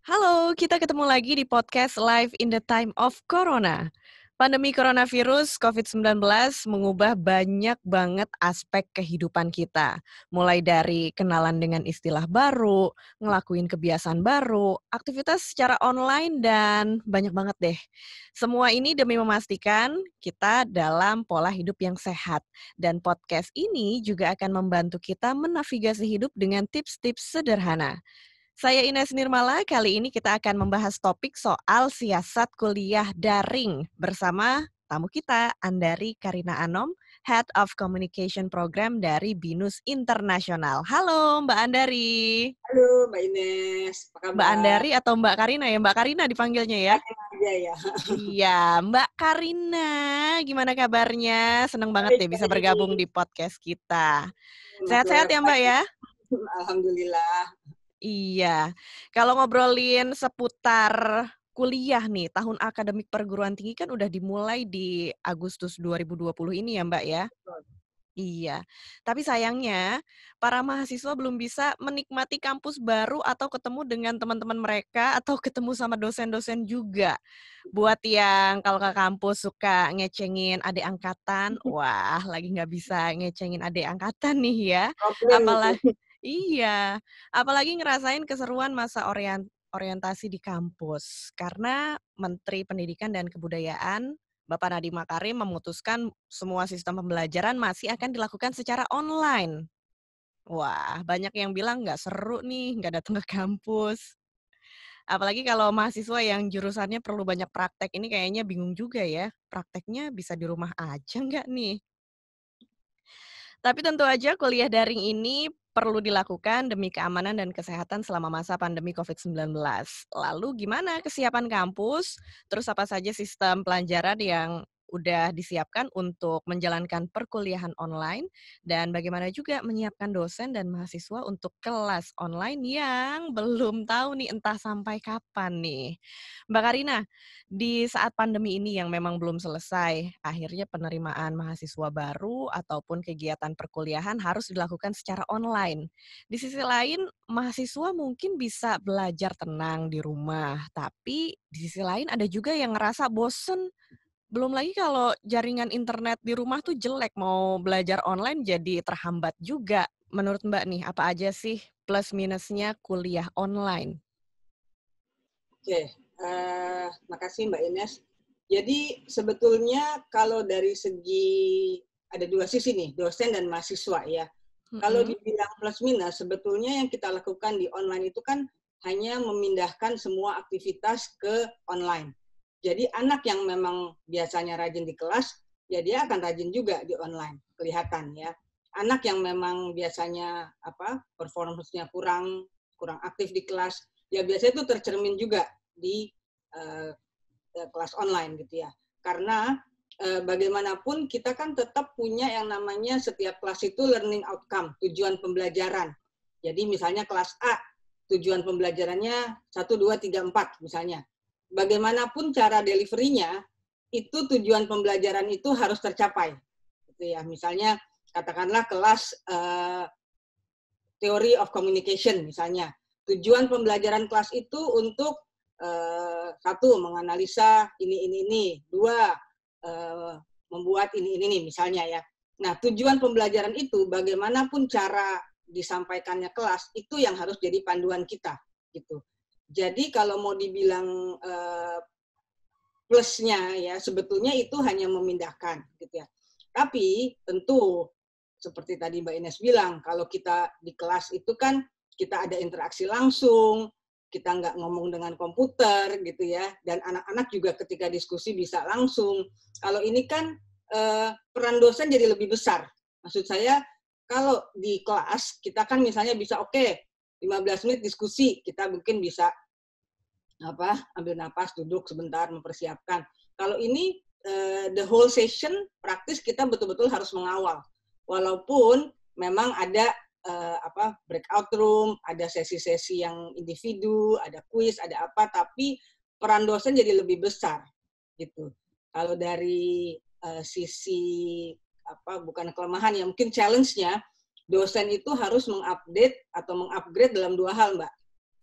Halo, kita ketemu lagi di podcast Live in the Time of Corona. Pandemi coronavirus COVID-19 mengubah banyak banget aspek kehidupan kita. Mulai dari kenalan dengan istilah baru, ngelakuin kebiasaan baru, aktivitas secara online, dan banyak banget deh. Semua ini demi memastikan kita dalam pola hidup yang sehat. Dan podcast ini juga akan membantu kita menavigasi hidup dengan tips-tips sederhana. Saya Ines Nirmala, kali ini kita akan membahas topik soal siasat kuliah daring bersama tamu kita, Andari Karina Anom, Head of Communication Program dari BINUS Internasional. Halo Mbak Andari. Halo Mbak Ines, apa Mbak kabar? Andari atau Mbak Karina ya? Mbak Karina dipanggilnya ya? Aja ya. Iya, Mbak Karina, gimana kabarnya? Seneng banget Baik, deh bisa bergabung baik. di podcast kita. Masih Sehat-sehat ya Mbak WFH. ya? Alhamdulillah. Iya, kalau ngobrolin seputar kuliah nih, tahun akademik perguruan tinggi kan udah dimulai di Agustus 2020 ini ya Mbak ya? Iya, tapi sayangnya para mahasiswa belum bisa menikmati kampus baru atau ketemu dengan teman-teman mereka atau ketemu sama dosen-dosen juga. Buat yang kalau ke kampus suka ngecengin adik angkatan, wah lagi nggak bisa ngecengin adik angkatan nih ya. Problem itu. Apalagi iya, apalagi ngerasain keseruan masa orientasi di kampus. Karena Menteri Pendidikan dan Kebudayaan Bapak Nadiem Makarim memutuskan semua sistem pembelajaran masih akan dilakukan secara online. Wah, banyak yang bilang nggak seru nih, nggak datang ke kampus. Apalagi kalau mahasiswa yang jurusannya perlu banyak praktek, ini kayaknya bingung juga ya. Prakteknya bisa di rumah aja nggak nih? Tapi tentu aja kuliah daring ini perlu dilakukan demi keamanan dan kesehatan selama masa pandemi COVID-19. Lalu gimana kesiapan kampus? Terus apa saja sistem pelajaran yang udah disiapkan untuk menjalankan perkuliahan online? Dan bagaimana juga menyiapkan dosen dan mahasiswa untuk kelas online yang belum tahu nih entah sampai kapan nih. Mbak Karina, di saat pandemi ini yang memang belum selesai, akhirnya penerimaan mahasiswa baru ataupun kegiatan perkuliahan harus dilakukan secara online. Di sisi lain, mahasiswa mungkin bisa belajar tenang di rumah, tapi di sisi lain ada juga yang ngerasa bosen. Belum lagi kalau jaringan internet di rumah tuh jelek, mau belajar online jadi terhambat juga. Menurut Mbak nih, apa aja sih plus minusnya kuliah online? Oke, makasih Mbak Ines. Jadi sebetulnya kalau dari segi ada dua sisi nih, dosen dan mahasiswa ya. Kalau Mhm. dibilang plus minus, sebetulnya yang kita lakukan di online itu kan hanya memindahkan semua aktivitas ke online. Jadi anak yang memang biasanya rajin di kelas, ya dia akan rajin juga di online, kelihatan ya. Anak yang memang biasanya performance-nya kurang aktif di kelas, ya biasanya itu tercermin juga di uh, kelas online gitu ya. Karena bagaimanapun kita kan tetap punya yang namanya setiap kelas itu learning outcome, tujuan pembelajaran. Jadi misalnya kelas A, tujuan pembelajarannya 1, 2, 3, 4 misalnya. Bagaimanapun cara delivery-nya, itu tujuan pembelajaran itu harus tercapai. Gitu ya. Misalnya katakanlah kelas Theory of Communication misalnya. Tujuan pembelajaran kelas itu untuk satu, menganalisa ini. Dua, membuat ini misalnya ya. Nah, tujuan pembelajaran itu bagaimanapun cara disampaikannya kelas itu yang harus jadi panduan kita gitu. Jadi kalau mau dibilang plusnya ya sebetulnya itu hanya memindahkan gitu ya. Tapi tentu seperti tadi Mbak Ines bilang, kalau kita di kelas itu kan kita ada interaksi langsung, kita nggak ngomong dengan komputer gitu ya, dan anak-anak juga ketika diskusi bisa langsung. Kalau ini kan peran dosen jadi lebih besar. Maksud saya kalau di kelas kita kan misalnya bisa 15 menit diskusi, kita mungkin bisa ambil napas, duduk sebentar, mempersiapkan. Kalau ini the whole session praktis kita betul-betul harus mengawal. Walaupun memang ada breakout room, ada sesi-sesi yang individu, ada kuis, ada apa, tapi peran dosen jadi lebih besar gitu. Kalau dari sisi bukan kelemahan ya, mungkin challenge-nya dosen itu harus mengupdate atau mengupgrade dalam dua hal, Mbak.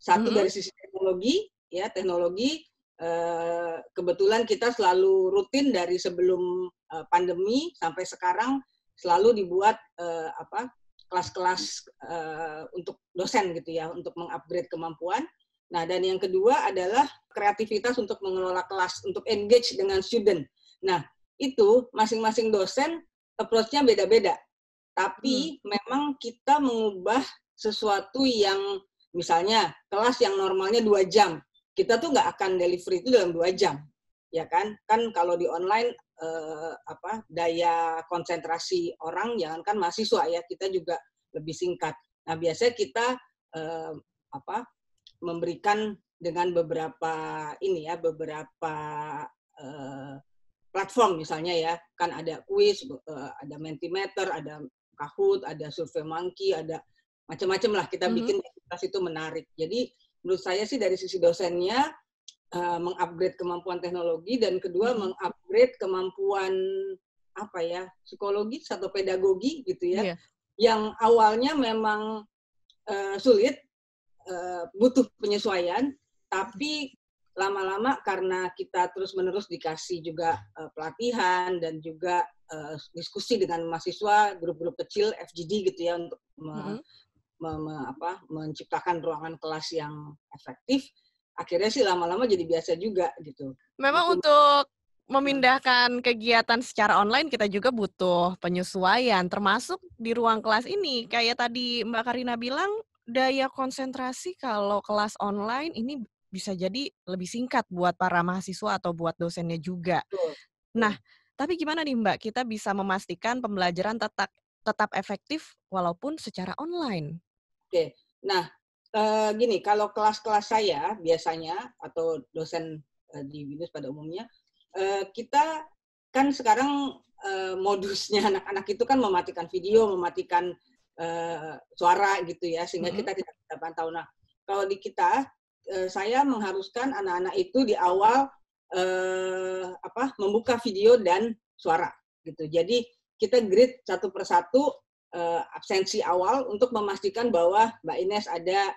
Satu Mhm. dari sisi teknologi kebetulan kita selalu rutin dari sebelum pandemi sampai sekarang selalu dibuat kelas-kelas untuk dosen gitu ya, untuk mengupgrade kemampuan. Nah, dan yang kedua adalah kreativitas untuk mengelola kelas, untuk engage dengan student. Nah, itu masing-masing dosen approach-nya beda-beda. Tapi memang kita mengubah sesuatu yang misalnya kelas yang normalnya 2 jam, kita tuh nggak akan delivery itu dalam 2 jam. Ya kan? Kan kalau di online daya konsentrasi orang, jangankan mahasiswa ya, kita juga lebih singkat. Nah, biasanya kita memberikan dengan beberapa platform misalnya ya, kan ada quiz, ada Mentimeter, ada Kahoot, ada SurveyMonkey, ada macam-macam lah kita bikin aktivitas itu menarik. Jadi menurut saya sih dari sisi dosennya mengupgrade kemampuan teknologi, dan kedua mengupgrade kemampuan psikologis atau pedagogi gitu ya, yang awalnya memang sulit, butuh penyesuaian, tapi lama-lama karena kita terus-menerus dikasih juga pelatihan dan juga diskusi dengan mahasiswa, grup-grup kecil FGD gitu ya, untuk menciptakan ruangan kelas yang efektif, akhirnya sih lama-lama jadi biasa juga gitu. Memang untuk memindahkan kegiatan secara online kita juga butuh penyesuaian, termasuk di ruang kelas ini. Kayak tadi Mbak Karina bilang, daya konsentrasi kalau kelas online ini bisa jadi lebih singkat buat para mahasiswa atau buat dosennya juga. Betul. Nah, tapi gimana nih Mbak, kita bisa memastikan pembelajaran tetap efektif walaupun secara online? Oke, nah gini, kalau kelas-kelas saya biasanya atau dosen di BINUS pada umumnya, kita kan sekarang modusnya anak-anak itu kan mematikan video, mematikan suara gitu ya, sehingga kita tidak bisa pantau. Nah, kalau di kita, saya mengharuskan anak-anak itu di awal membuka video dan suara gitu. Jadi kita grid satu persatu absensi awal untuk memastikan bahwa Mbak Ines ada,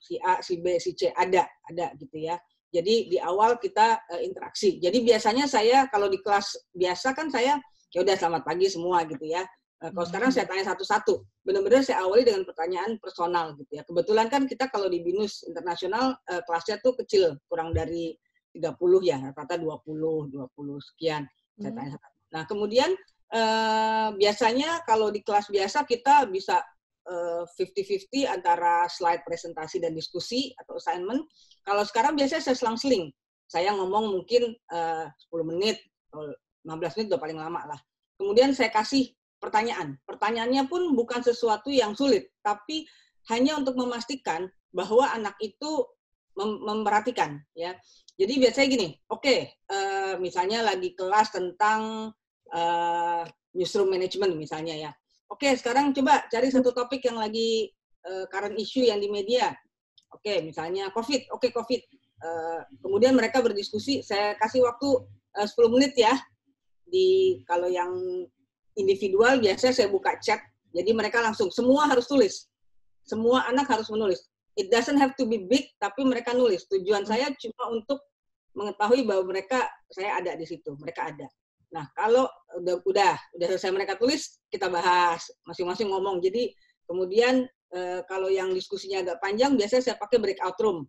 si A, si B, si C ada gitu ya. Jadi di awal kita interaksi. Jadi biasanya saya kalau di kelas biasa kan saya ya udah selamat pagi semua gitu ya. Kalau sekarang saya tanya satu-satu. Benar-benar saya awali dengan pertanyaan personal gitu ya. Kebetulan kan kita kalau di BINUS Internasional kelasnya tuh kecil, kurang dari 30 ya, rata-rata 20 sekian. Saya tanya satu. Nah, kemudian biasanya kalau di kelas biasa kita bisa 50-50 antara slide presentasi dan diskusi atau assignment. Kalau sekarang biasanya saya selang-seling. Saya ngomong mungkin 10 menit atau 15 menit udah paling lama lah. Kemudian saya kasih pertanyaan. Pertanyaannya pun bukan sesuatu yang sulit, tapi hanya untuk memastikan bahwa anak itu memperhatikan ya. Jadi biasanya gini, misalnya lagi kelas tentang newsroom management misalnya ya. Oke, sekarang coba cari satu topik yang lagi current issue yang di media. Oke, misalnya COVID. Oke, COVID. Kemudian mereka berdiskusi, saya kasih waktu 10 menit ya. Kalau yang individual biasanya saya buka chat, jadi mereka langsung, semua harus tulis. Semua anak harus menulis. It doesn't have to be big, tapi mereka nulis. Tujuan saya cuma untuk mengetahui bahwa saya ada di situ, mereka ada. Nah, kalau udah selesai mereka tulis, kita bahas, masing-masing ngomong. Jadi kemudian kalau yang diskusinya agak panjang, biasanya saya pakai breakout room.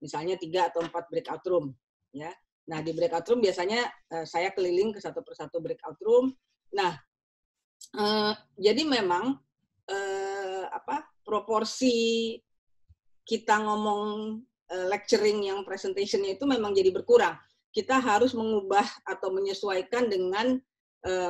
Misalnya 3 atau 4 breakout room. Ya. Nah, di breakout room biasanya saya keliling ke satu persatu breakout room. Nah, jadi memang proporsi kita ngomong lecturing yang presentation-nya itu memang jadi berkurang. Kita harus mengubah atau menyesuaikan dengan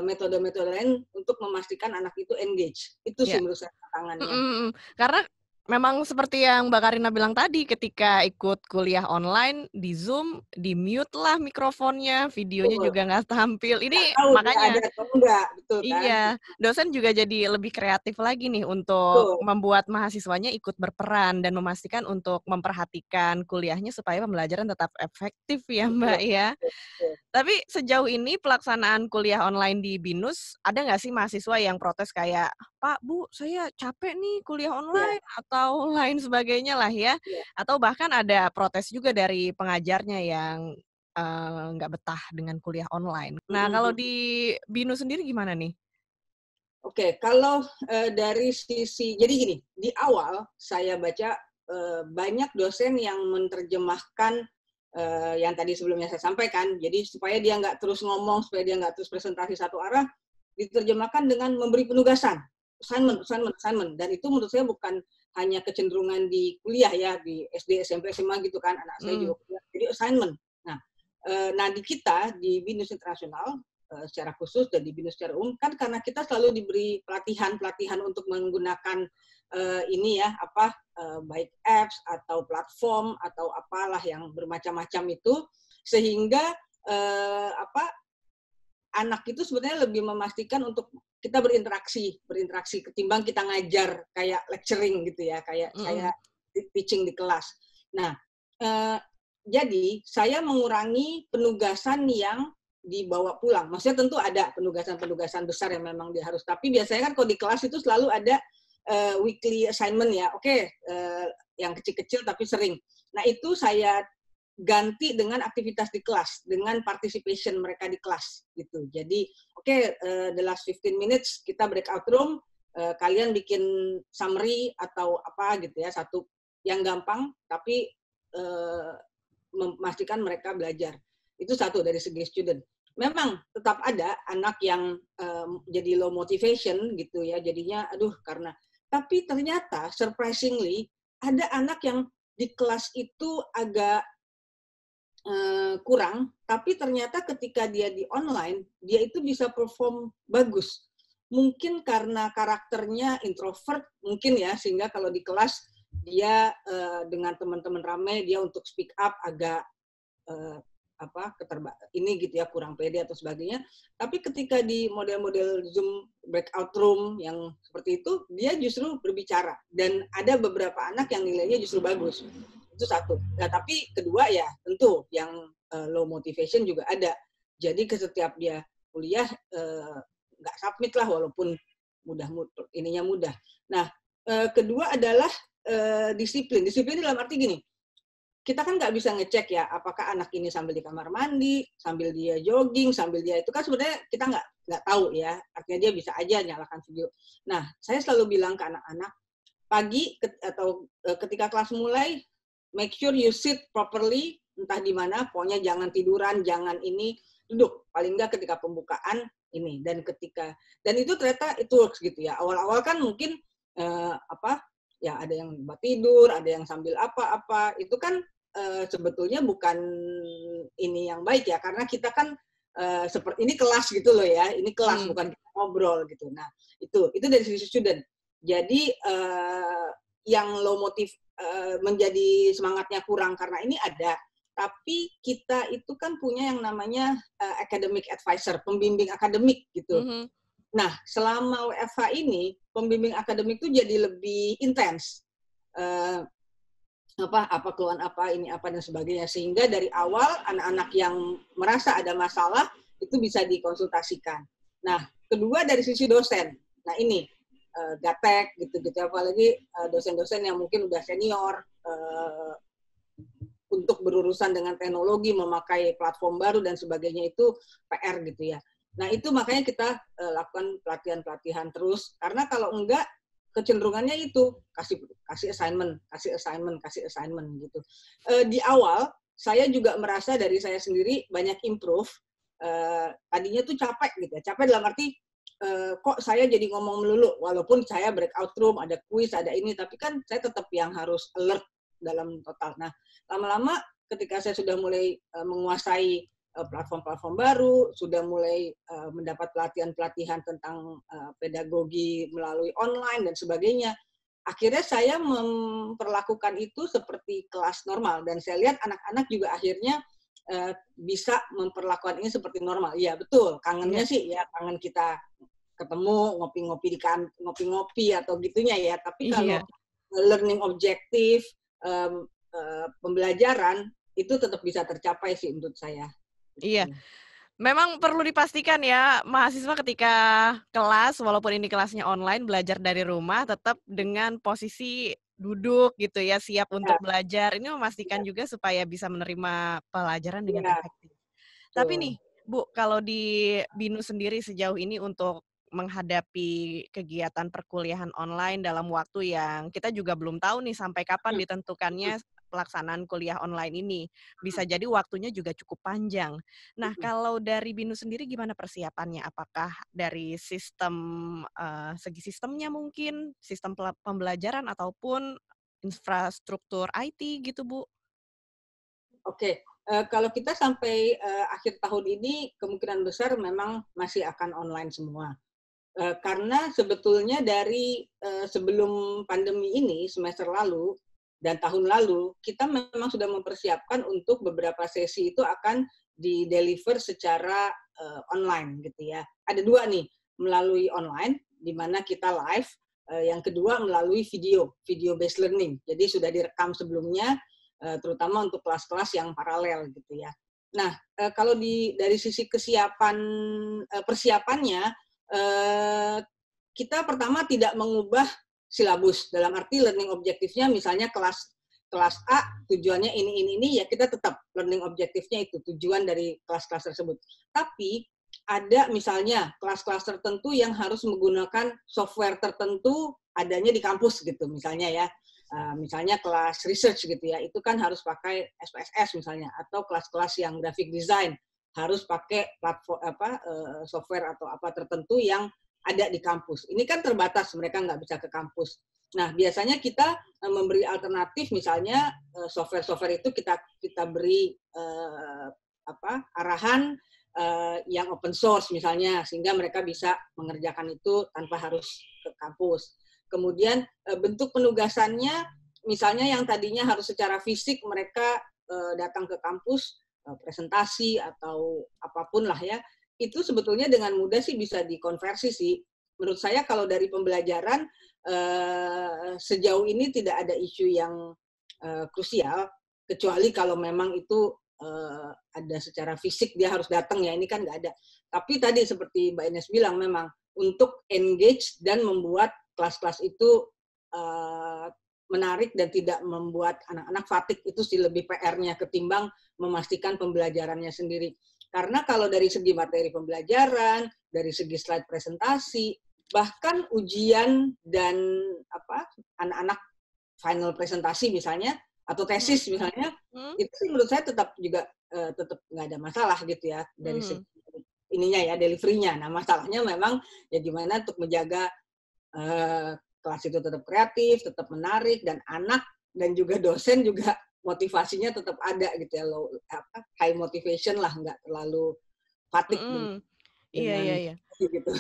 metode-metode lain untuk memastikan anak itu engage. Itu sih menurut saya tantangannya. Karena memang seperti yang Mbak Karina bilang tadi, ketika ikut kuliah online di Zoom, di-mute lah mikrofonnya, videonya juga nggak tampil. Ini makanya ada atau enggak, betul kan? Iya, dosen juga jadi lebih kreatif lagi nih untuk membuat mahasiswanya ikut berperan dan memastikan untuk memperhatikan kuliahnya supaya pembelajaran tetap efektif ya Mbak ya. Tapi sejauh ini pelaksanaan kuliah online di BINUS, ada nggak sih mahasiswa yang protes kayak, "Pak, Bu, saya capek nih kuliah Iya, online," atau lain sebagainya lah ya. iya. Atau bahkan ada protes juga dari pengajarnya yang, nggak betah dengan kuliah online. Nah, Mhm, kalau mhm. di BINU sendiri gimana nih? Oke, kalau, dari sisi jadi gini, di awal saya baca, banyak dosen yang menerjemahkan, yang tadi sebelumnya saya sampaikan. Jadi supaya dia nggak terus ngomong, supaya dia nggak terus presentasi satu arah, diterjemahkan dengan memberi penugasan, assignment assignment assignment. Dan itu menurut saya bukan hanya kecenderungan di kuliah ya, di SD, SMP, SMA gitu kan, anak saya Mhm, juga kuliah, jadi assignment. Nah, di kita, di BINUS Internasional, secara khusus dan di BINUS secara umum kan karena kita selalu diberi pelatihan-pelatihan untuk menggunakan ini ya apa baik apps atau platform atau apalah yang bermacam-macam itu sehingga apa anak itu sebenarnya lebih memastikan untuk kita berinteraksi ketimbang kita ngajar kayak lecturing gitu ya kayak saya mhm, teaching di kelas. Nah, eh, jadi saya mengurangi penugasan yang dibawa pulang. Maksudnya tentu ada penugasan-penugasan besar yang memang dia harus. Tapi biasanya kan kalau di kelas itu selalu ada weekly assignment ya. Oke, yang kecil-kecil tapi sering. Nah itu saya ganti dengan aktivitas di kelas, dengan participation mereka di kelas gitu. Jadi, oke, the last 15 minutes kita breakout room, kalian bikin summary atau apa gitu ya, satu yang gampang tapi uh, memastikan mereka belajar. Itu satu dari segi student. Memang tetap ada anak yang jadi low motivation gitu ya, jadinya aduh karena tapi ternyata surprisingly ada anak yang di kelas itu agak kurang, tapi ternyata ketika dia di online, dia itu bisa perform bagus. Mungkin karena karakternya introvert, mungkin ya, sehingga kalau di kelas dia dengan teman-teman ramai, dia untuk speak up agak eh, apa ini gitu ya kurang pede atau sebagainya. Tapi ketika di model-model Zoom breakout room yang seperti itu, dia justru berbicara dan ada beberapa anak yang nilainya justru bagus. Itu satu. Nah, tapi kedua ya tentu yang low motivation juga ada. Jadi ke setiap dia kuliah nggak submit lah walaupun ininya mudah. Nah, kedua adalah disiplin. Disiplin dalam arti gini, kita kan nggak bisa ngecek ya apakah anak ini sambil di kamar mandi, sambil dia jogging, sambil dia itu kan sebenarnya kita nggak tahu ya. Artinya dia bisa aja nyalakan video. Nah, saya selalu bilang ke anak-anak pagi atau ketika kelas mulai, make sure you sit properly, entah di mana, pokoknya jangan tiduran, jangan ini, duduk. Paling nggak ketika pembukaan ini dan itu ternyata itu works gitu ya. Awal-awal kan mungkin apa ya ada yang tidur, ada yang sambil apa-apa, itu kan sebetulnya bukan ini yang baik ya karena kita kan seperti ini kelas gitu loh ya, ini kelas mhm. bukan kita ngobrol gitu. Nah itu dari sisi student. Jadi yang low motif menjadi semangatnya kurang karena ini ada. Tapi kita itu kan punya yang namanya academic advisor, pembimbing akademik gitu. Mhm. Nah, selama WFH ini, pembimbing akademik itu jadi lebih intens. Eh, apa keluhan apa ini apa dan sebagainya sehingga dari awal anak-anak yang merasa ada masalah itu bisa dikonsultasikan. Nah, kedua dari sisi dosen. Nah, ini gatek gitu-gitu apalagi dosen-dosen yang mungkin udah senior untuk berurusan dengan teknologi, memakai platform baru dan sebagainya itu PR gitu ya. Nah, itu makanya kita lakukan pelatihan-pelatihan terus karena kalau enggak kecenderungannya itu kasih assignment gitu. Di awal saya juga merasa dari saya sendiri banyak improve. Tadinya tuh capek gitu ya. Capek dalam arti kok saya jadi ngomong melulu walaupun saya breakout room, ada quiz, ada ini tapi kan saya tetap yang harus alert dalam total. Nah, lama-lama ketika saya sudah mulai menguasai platform-platform baru, sudah mulai mendapat pelatihan-pelatihan tentang pedagogi melalui online dan sebagainya. Akhirnya saya memperlakukan itu seperti kelas normal dan saya lihat anak-anak juga akhirnya bisa memperlakukan ini seperti normal. Iya betul, Iya, kangennya sih ya kangen kita ketemu ngopi-ngopi di ngopi-ngopi atau gitunya ya. Tapi iya, kalau learning objektif, pembelajaran itu tetap bisa tercapai sih menurut saya. iya. Gitu. Memang perlu dipastikan ya, mahasiswa ketika kelas, walaupun ini kelasnya online, belajar dari rumah, tetap dengan posisi duduk gitu ya, siap untuk Ya, belajar. Ini memastikan ya, juga supaya bisa menerima pelajaran dengan ya, efektif. Tapi nih, betul. Bu, kalau di BINUS sendiri sejauh ini untuk menghadapi kegiatan perkuliahan online dalam waktu yang kita juga belum tahu nih sampai kapan Hmm, hmm, ditentukannya pelaksanaan kuliah online ini. hmm, Bisa jadi waktunya juga cukup panjang. Nah, hmm. kalau dari BINUS sendiri gimana persiapannya? Apakah dari sistem, segi sistemnya mungkin, sistem pembelajaran ataupun infrastruktur IT gitu, Bu? Oke, kalau kita sampai, akhir tahun ini kemungkinan besar memang masih akan online semua. Karena sebetulnya dari, sebelum pandemi ini, semester lalu dan tahun lalu, kita memang sudah mempersiapkan untuk beberapa sesi itu akan di-deliver secara, online gitu ya. Ada 2 nih, melalui online, di mana kita live, yang kedua melalui video, video based learning. Jadi sudah direkam sebelumnya, terutama untuk kelas-kelas yang paralel gitu ya. Nah, kalau dari sisi kesiapan, persiapannya, eee, kita pertama tidak mengubah silabus, dalam arti learning objektifnya misalnya kelas kelas A tujuannya ini, ya kita tetap learning objektifnya itu, tujuan dari kelas-kelas tersebut. Tapi ada misalnya kelas-kelas tertentu yang harus menggunakan software tertentu adanya di kampus gitu misalnya ya. Misalnya kelas research gitu ya, itu kan harus pakai SPSS misalnya, atau kelas-kelas yang graphic design harus pakai platform software atau apa tertentu yang ada di kampus. Ini kan terbatas, mereka nggak bisa ke kampus. Nah, biasanya kita memberi alternatif, misalnya software-software itu kita beri arahan yang open source misalnya, sehingga mereka bisa mengerjakan itu tanpa harus ke kampus. Kemudian bentuk penugasannya, misalnya yang tadinya harus secara fisik mereka datang ke kampus, presentasi atau apapun lah ya, itu sebetulnya dengan mudah sih bisa dikonversi sih. Menurut saya kalau dari pembelajaran sejauh ini tidak ada isu yang krusial, kecuali kalau memang itu ada secara fisik dia harus datang ya, ini kan nggak ada. Tapi tadi seperti Mbak Ines bilang memang untuk engage dan membuat kelas-kelas itu menarik dan tidak membuat anak-anak fatigue, itu sih lebih PR-nya ketimbang memastikan pembelajarannya sendiri. Karena kalau dari segi materi pembelajaran, dari segi slide presentasi, bahkan ujian dan anak-anak final presentasi misalnya atau Mhm, tesis misalnya, mhm, itu sih menurut saya tetap juga tetap nggak ada masalah gitu ya dari segi mhm. ininya ya, delivery-nya. Nah, masalahnya memang ya gimana untuk menjaga kelas itu tetap kreatif, tetap menarik, dan anak dan juga dosen juga motivasinya tetap ada gitu ya, high motivation lah, nggak terlalu fatigue Mhm. Iya, dengan iya, iya. gitu.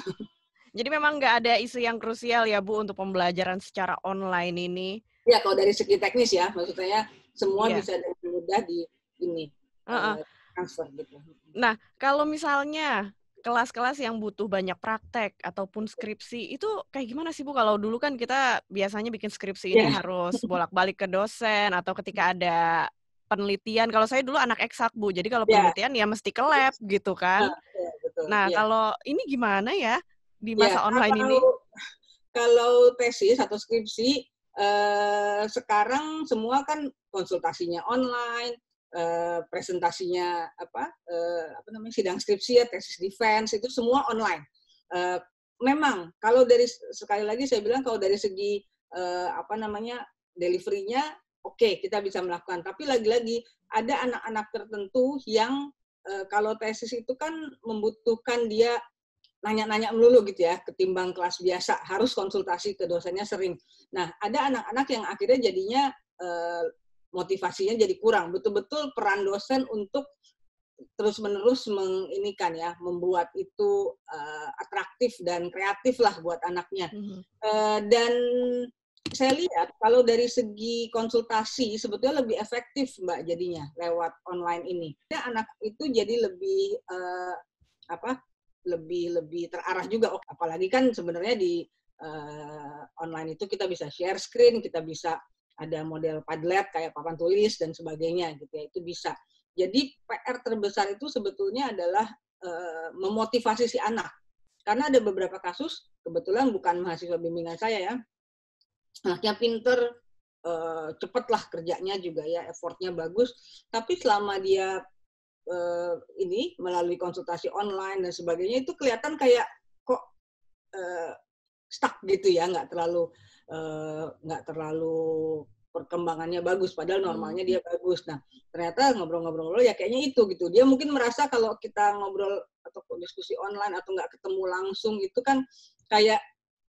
Jadi memang nggak ada isu yang krusial ya, Bu, untuk pembelajaran secara online ini? Ya kalau dari segi teknis ya, maksud saya semua Iya, bisa dengan mudah di ini heeh. transfer gitu. Nah, kalau misalnya kelas-kelas yang butuh banyak praktek ataupun skripsi, itu kayak gimana sih, Bu? Kalau dulu kan kita biasanya bikin skripsi ini Ya, harus bolak-balik ke dosen atau ketika ada penelitian, kalau saya dulu anak eksak, Bu, jadi kalau ya, penelitian ya mesti ke lab gitu kan. ya, betul. Nah, Ya, kalau ini gimana ya di ya masa online ini? kalau kalau tesis atau skripsi, sekarang semua kan konsultasinya online, presentasinya apa namanya, sidang skripsi ya, tesis defense itu semua online. Eee, Memang kalau dari sekali lagi saya bilang kalau dari segi, apa namanya, delivery-nya oke, kita bisa melakukan. Tapi lagi-lagi ada anak-anak tertentu yang, kalau tesis itu kan membutuhkan dia nanya-nanya melulu gitu ya, ketimbang kelas biasa, harus konsultasi ke dosennya sering. Nah, ada anak-anak yang akhirnya jadinya motivasinya jadi kurang. Betul-betul peran dosen untuk terus-menerus menginikan ya, membuat itu atraktif dan kreatif lah buat anaknya. Mhm, Dan saya lihat kalau dari segi konsultasi sebetulnya lebih efektif Mbak jadinya lewat online ini. Ya, anak itu jadi lebih apa lebih lebih terarah juga. Oh, apalagi kan sebenarnya di online itu kita bisa share screen, kita bisa ada model Padlet kayak papan tulis dan sebagainya gitu ya, itu bisa. Jadi PR terbesar itu sebetulnya adalah memotivasi si anak. Karena ada beberapa kasus, kebetulan bukan mahasiswa bimbingan saya ya, anaknya pinter, cepet lah kerjanya juga ya, effortnya bagus, tapi selama dia ini melalui konsultasi online dan sebagainya itu kelihatan kayak kok stuck gitu ya, nggak terlalu perkembangannya bagus, padahal normalnya dia bagus. Nah, ternyata ngobrol-ngobrol ya kayaknya itu gitu. Dia mungkin merasa kalau kita ngobrol atau diskusi online atau nggak ketemu langsung itu kan kayak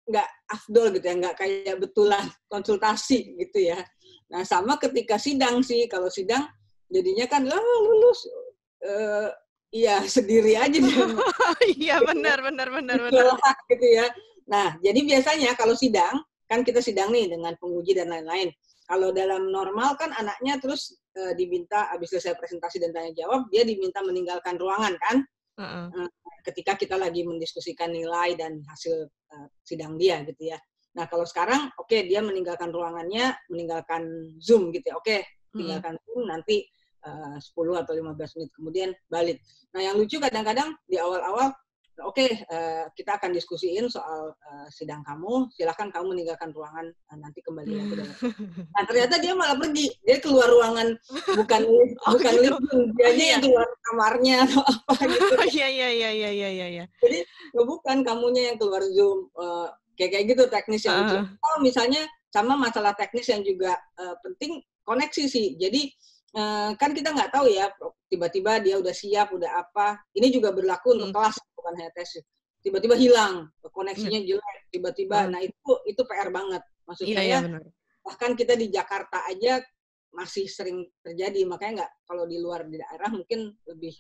nggak afdol gitu ya, nggak kayak betulan konsultasi gitu ya. Nah, sama ketika sidang sih, kalau sidang jadinya kan lulus, iya sendiri aja dia. Iya benar benar benar benar. Curhat gitu ya. Nah, jadi biasanya kalau sidang, kan kita sidang nih dengan penguji dan lain-lain. Kalau dalam normal kan anaknya terus diminta, habis selesai presentasi dan tanya jawab, dia diminta meninggalkan ruangan kan, ketika kita lagi mendiskusikan nilai dan hasil sidang dia gitu ya. Nah, kalau sekarang, oke, dia meninggalkan ruangannya, meninggalkan Zoom gitu ya. Oke, tinggalkan Zoom, nanti 10 atau 15 menit kemudian balik. Nah, yang lucu kadang-kadang di awal-awal, oke, kita akan diskusiin soal sidang kamu, silakan kamu meninggalkan ruangan, nanti kembali lagi dalam. Nah, ternyata dia malah pergi, dia keluar ruangan, bukan Oh bukan gitu. living, Oh dianya iya. yang keluar kamarnya atau apa gitu. Iya iya iya iya iya iya. Jadi bukan kamunya yang keluar Zoom, kayak gitu teknis yang lucu. Oh, misalnya sama masalah teknis yang juga penting, koneksi sih. Jadi kan kita nggak tahu ya, tiba-tiba dia udah siap, udah apa. Ini juga berlaku untuk kelas, bukan hanya tes. Tiba-tiba hilang, koneksinya jelek, tiba-tiba. Nah, itu PR banget. Maksud Iya iya saya, benar. bahkan kita di Jakarta aja masih sering terjadi. Makanya kalau di luar di daerah mungkin lebih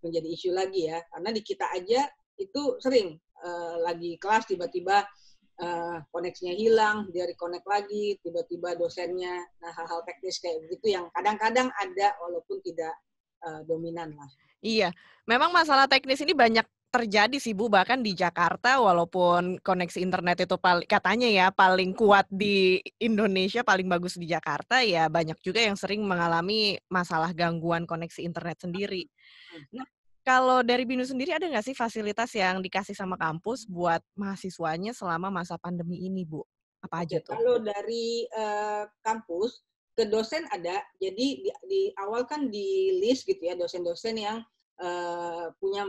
menjadi isu lagi ya. Karena di kita aja itu sering lagi kelas tiba-tiba koneksinya hilang, dia reconnect lagi, tiba-tiba dosennya, nah hal-hal teknis kayak begitu yang kadang-kadang ada walaupun tidak dominan lah. Iya, memang masalah teknis ini banyak terjadi sih Bu, bahkan di Jakarta walaupun koneksi internet itu katanya ya paling kuat di Indonesia, paling bagus di Jakarta, ya banyak juga yang sering mengalami masalah gangguan koneksi internet sendiri. Nah, kalau dari BINU sendiri ada nggak sih fasilitas yang dikasih sama kampus buat mahasiswanya selama masa pandemi ini, Bu? Apa aja Oke, tuh? kalau dari kampus ke dosen ada, jadi di awal kan di list gitu ya dosen-dosen yang punya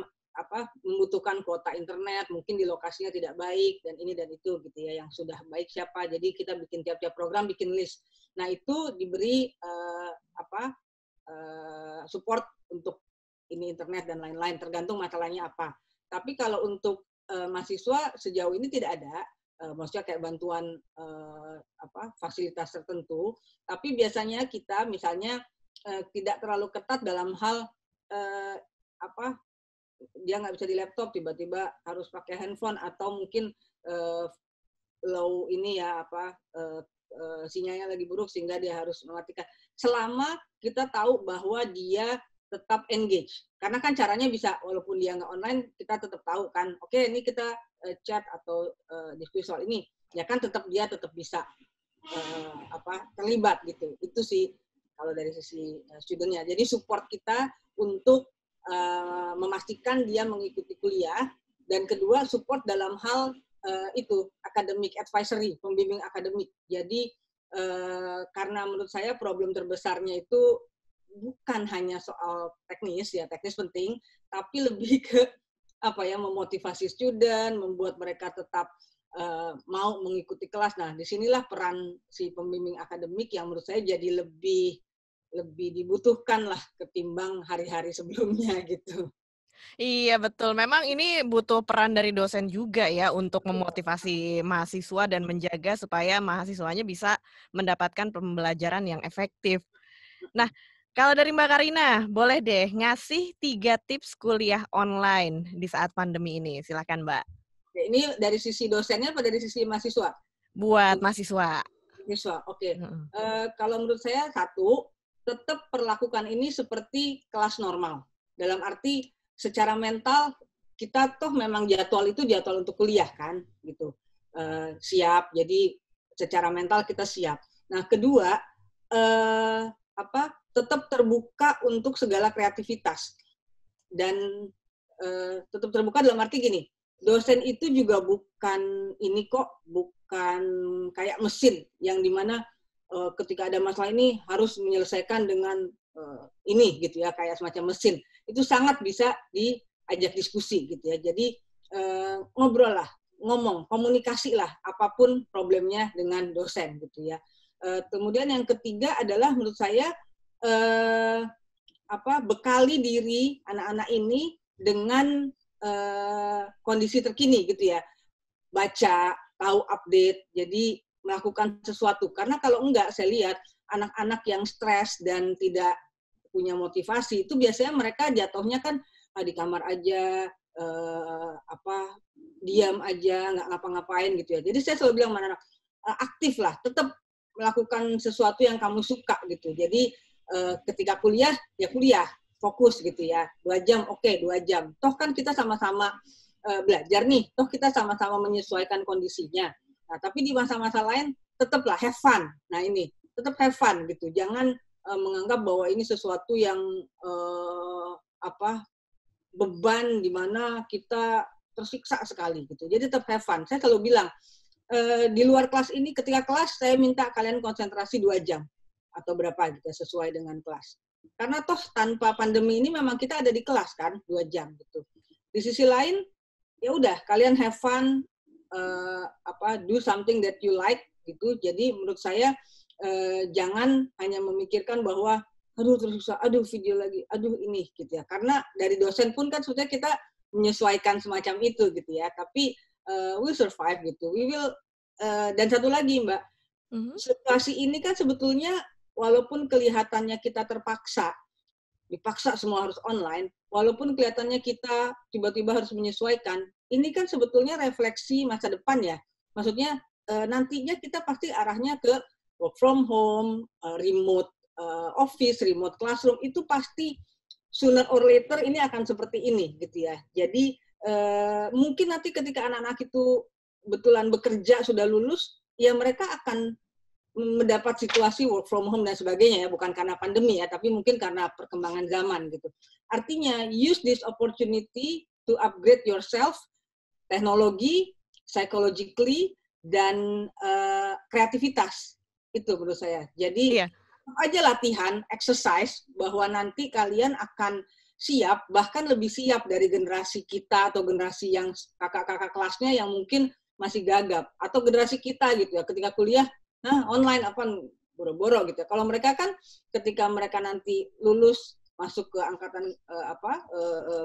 membutuhkan kuota internet, mungkin di lokasinya tidak baik dan ini dan itu gitu ya, yang sudah baik siapa. Jadi kita bikin tiap-tiap program bikin list. Nah itu diberi support untuk ini internet dan lain-lain, tergantung masalahnya apa. Tapi kalau untuk mahasiswa sejauh ini tidak ada, maksudnya kayak bantuan fasilitas tertentu. Tapi biasanya kita misalnya tidak terlalu ketat dalam hal dia nggak bisa di laptop, tiba-tiba harus pakai handphone atau mungkin low ini ya sinyalnya lagi buruk sehingga dia harus mematikan. Selama kita tahu bahwa dia tetap engage. Karena kan caranya bisa, walaupun dia nggak online, kita tetap tahu kan, oke ini kita chat atau diskusi soal ini, ya kan dia tetap bisa terlibat gitu. Itu sih kalau dari sisi studentnya. Jadi support kita untuk memastikan dia mengikuti kuliah, dan kedua support dalam hal itu academic advisory, pembimbing akademik. Jadi karena menurut saya problem terbesarnya itu bukan hanya soal teknis ya, teknis penting, tapi lebih ke memotivasi student, membuat mereka tetap mau mengikuti kelas. Nah, disinilah peran si pembimbing akademik yang menurut saya jadi lebih dibutuhkan lah ketimbang hari-hari sebelumnya gitu. Iya betul, memang ini butuh peran dari dosen juga ya untuk memotivasi mahasiswa dan menjaga supaya mahasiswanya bisa mendapatkan pembelajaran yang efektif. Nah, kalau dari Mbak Karina, boleh deh ngasih 3 tips kuliah online di saat pandemi ini, silakan Mbak. Ini dari sisi dosennya atau dari sisi mahasiswa? Buat mahasiswa. Mahasiswa, oke. Kalau menurut saya tetap perlakukan ini seperti kelas normal. Dalam arti secara mental kita toh memang jadwal itu jadwal untuk kuliah kan, gitu. Siap. Jadi secara mental kita siap. Nah, kedua tetap terbuka untuk segala kreativitas dan tetap terbuka dalam arti gini, dosen itu juga bukan bukan kayak mesin yang dimana ketika ada masalah ini harus menyelesaikan dengan ini gitu ya, kayak semacam mesin. Itu sangat bisa diajak diskusi gitu ya. Jadi ngobrol lah, ngomong, komunikasi lah apapun problemnya dengan dosen gitu ya. Kemudian yang ketiga adalah menurut saya bekali diri anak-anak ini dengan kondisi terkini gitu ya, baca, tahu update, jadi melakukan sesuatu. Karena kalau enggak, saya lihat anak-anak yang stres dan tidak punya motivasi itu biasanya mereka jatuhnya kan di kamar aja, diam aja, nggak ngapa-ngapain gitu ya. Jadi saya selalu bilang sama anak-anak, aktif lah, tetap melakukan sesuatu yang kamu suka gitu. Jadi ketika kuliah, ya kuliah, fokus gitu ya. 2 jam, oke, 2 jam. Toh kan kita sama-sama belajar nih, toh kita sama-sama menyesuaikan kondisinya. Nah, tapi di masa-masa lain, tetaplah have fun. Nah ini, tetap have fun gitu. Jangan menganggap bahwa ini sesuatu yang beban di mana kita tersiksa sekali gitu. Jadi tetap have fun. Saya selalu bilang, di luar kelas ini, ketika kelas, saya minta kalian konsentrasi 2 jam atau berapa gitu, sesuai dengan kelas. Karena toh tanpa pandemi ini memang kita ada di kelas kan, 2 jam gitu. Di sisi lain, ya udah kalian have fun, do something that you like gitu. Jadi menurut saya jangan hanya memikirkan bahwa aduh tersusah, aduh video lagi, aduh ini gitu ya. Karena dari dosen pun kan sebetulnya kita menyesuaikan semacam itu gitu ya. Tapi we'll survive gitu. We will dan satu lagi Mbak, situasi ini kan sebetulnya walaupun kelihatannya kita dipaksa semua harus online, walaupun kelihatannya kita tiba-tiba harus menyesuaikan, ini kan sebetulnya refleksi masa depan ya. Maksudnya nantinya kita pasti arahnya ke work from home, remote office, remote classroom, itu pasti sooner or later ini akan seperti ini gitu ya. Jadi mungkin nanti ketika anak-anak itu betulan bekerja sudah lulus, ya mereka akan mendapat situasi work from home dan sebagainya ya, bukan karena pandemi ya, tapi mungkin karena perkembangan zaman gitu. Artinya use this opportunity to upgrade yourself, teknologi, psychologically, dan kreativitas. Itu menurut saya. Jadi aja latihan, exercise, bahwa nanti kalian akan siap, bahkan lebih siap dari generasi kita atau generasi yang kakak-kakak kelasnya yang mungkin masih gagap, atau generasi kita gitu ya, ketika kuliah, online boro-boro gitu ya. Kalau mereka kan ketika mereka nanti lulus, masuk ke angkatan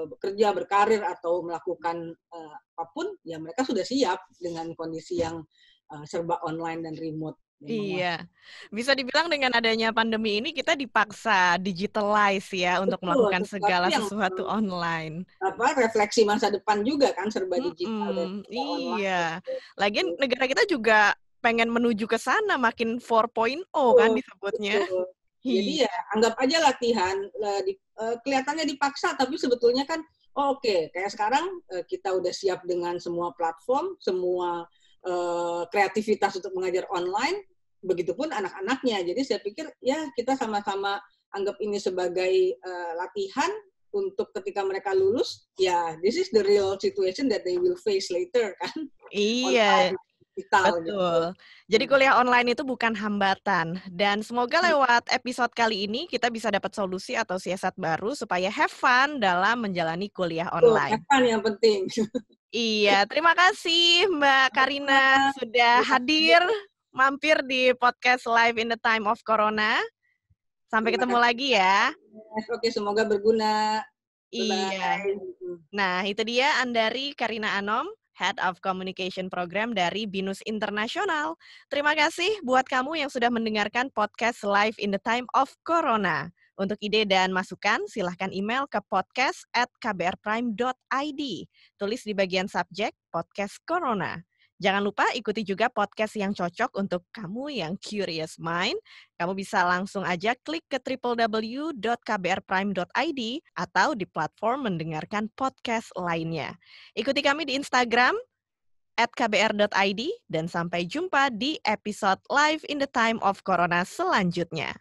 bekerja, berkarir, atau melakukan apapun, ya mereka sudah siap dengan kondisi yang serba online dan remote. Iya, bisa dibilang dengan adanya pandemi ini kita dipaksa digitalize ya untuk melakukan segala sesuatu online. Refleksi masa depan juga kan serba digital dan online. Iya, lagian negara kita juga pengen menuju ke sana, makin 4.0 kan disebutnya. Jadi ya anggap aja latihan, kelihatannya dipaksa tapi sebetulnya kan oke, kayak sekarang kita udah siap dengan semua platform, semua kreativitas untuk mengajar online, begitupun anak-anaknya. Jadi saya pikir ya kita sama-sama anggap ini sebagai latihan untuk ketika mereka lulus, ya this is the real situation that they will face later kan. Iya, betul. Gitu. Jadi kuliah online itu bukan hambatan. Dan semoga lewat episode kali ini kita bisa dapat solusi atau siasat baru supaya have fun dalam menjalani kuliah online. Have fun yang penting. Iya, terima kasih Mbak Karina sudah hadir, mampir di podcast Live in the Time of Corona. Sampai ketemu lagi ya. Oke, semoga berguna. Iya. Nah, itu dia Andari Karina Anom, Head of Communication Program dari BINUS Internasional. Terima kasih buat kamu yang sudah mendengarkan podcast Live in the Time of Corona. Untuk ide dan masukan, silahkan email ke podcast@kbrprime.id. Tulis di bagian subjek Podcast Corona. Jangan lupa ikuti juga podcast yang cocok untuk kamu yang curious mind. Kamu bisa langsung aja klik ke www.kbrprime.id atau di platform mendengarkan podcast lainnya. Ikuti kami di Instagram @kbr.id dan sampai jumpa di episode Live in the Time of Corona selanjutnya.